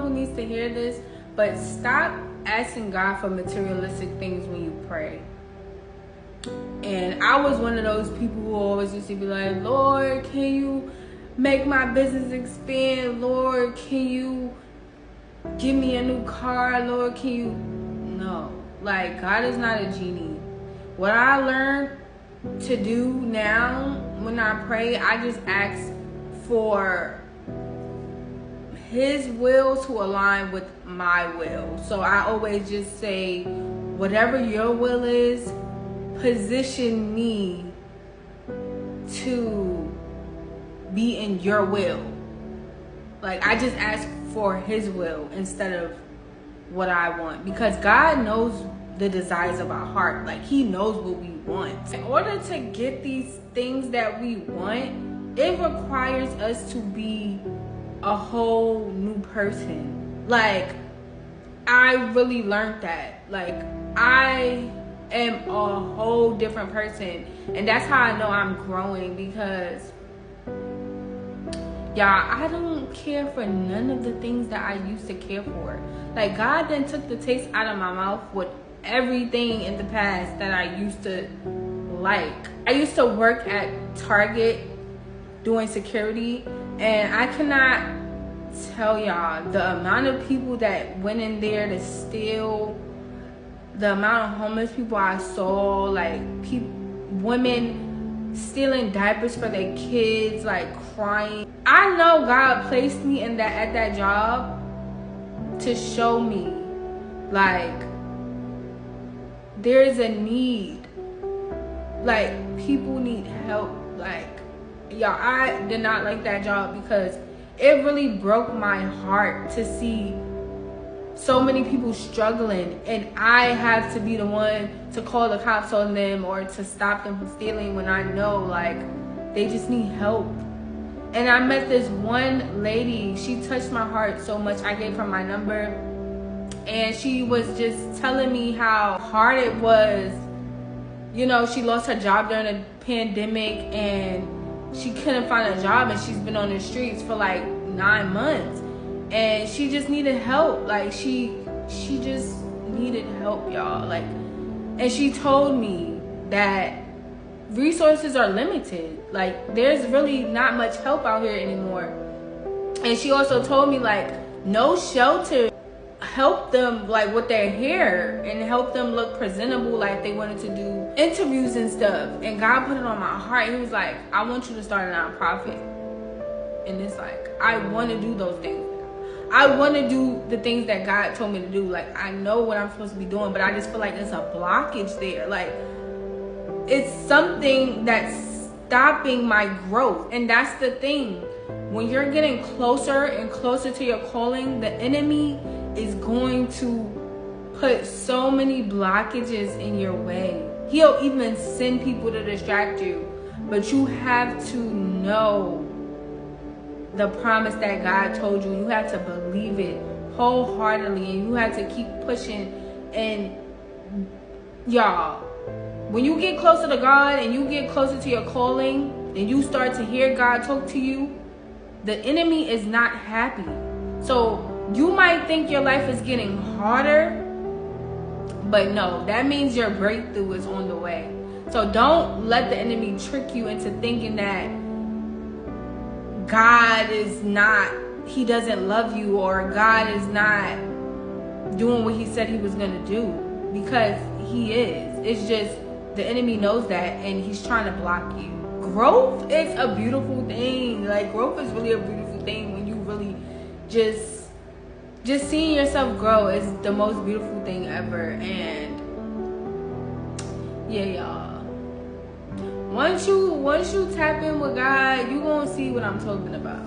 who needs to hear this, but stop asking God for materialistic things when you pray. And I was one of those people who always used to be like, Lord, can you make my business expand? Lord, can you give me a new car? Lord, can you? No. Like, God is not a genie. What I learned to do now when I pray, I just ask for His will to align with my will. So I always just say, whatever your will is, position me to be in your will. Like, I just ask for His will instead of what I want, because God knows the desires of our heart. Like, He knows what we want. In order to get these things that we want, it requires us to be a whole new person. Like, I really learned that. Like, I am a whole different person, and that's how I know I'm growing, because y'all, I don't care for none of the things that I used to care for. Like, God then took the taste out of my mouth with everything in the past that I used to like. I used to work at Target doing security, and I cannot tell y'all the amount of people that went in there to steal, the amount of homeless people I saw, like women stealing diapers for their kids, like crying. I know God placed me in at that job to show me, like, there is a need. Like, people need help. Like, y'all, I did not like that job because it really broke my heart to see so many people struggling, and I have to be the one to call the cops on them or to stop them from stealing when I know, like, they just need help. And I met this one lady, she touched my heart so much. I gave her my number, and she was just telling me how hard it was. You know, she lost her job during the pandemic, and she couldn't find a job, and she's been on the streets for like 9 months, and she just needed help. Like, she just needed help, y'all. Like, and she told me that resources are limited. Like, there's really not much help out here anymore. And she also told me, like, no shelter help them, like, with their hair and help them look presentable, like they wanted to do interviews and stuff. And God put it on my heart. He was like, I want you to start a nonprofit. And it's like, I want to do those things. I want to do the things that God told me to do. Like, I know what I'm supposed to be doing, but I just feel like there's a blockage there. Like, it's something that's stopping my growth. And that's the thing. When you're getting closer and closer to your calling, the enemy is going to put so many blockages in your way. He'll even send people to distract you. But you have to know the promise that God told you. You have to believe it wholeheartedly, and you have to keep pushing. And y'all, when you get closer to God and you get closer to your calling and you start to hear God talk to you, the enemy is not happy. So you might think your life is getting harder, but no, that means your breakthrough is on the way. So don't let the enemy trick you into thinking that God is not, he doesn't love you, or God is not doing what he said he was going to do, because he is. It's just the enemy knows that, and he's trying to block you. Growth is a beautiful thing. Like, growth is really a beautiful thing when you really just seeing yourself grow is the most beautiful thing ever. And yeah, y'all, once you tap in with God, you gonna see what I'm talking about.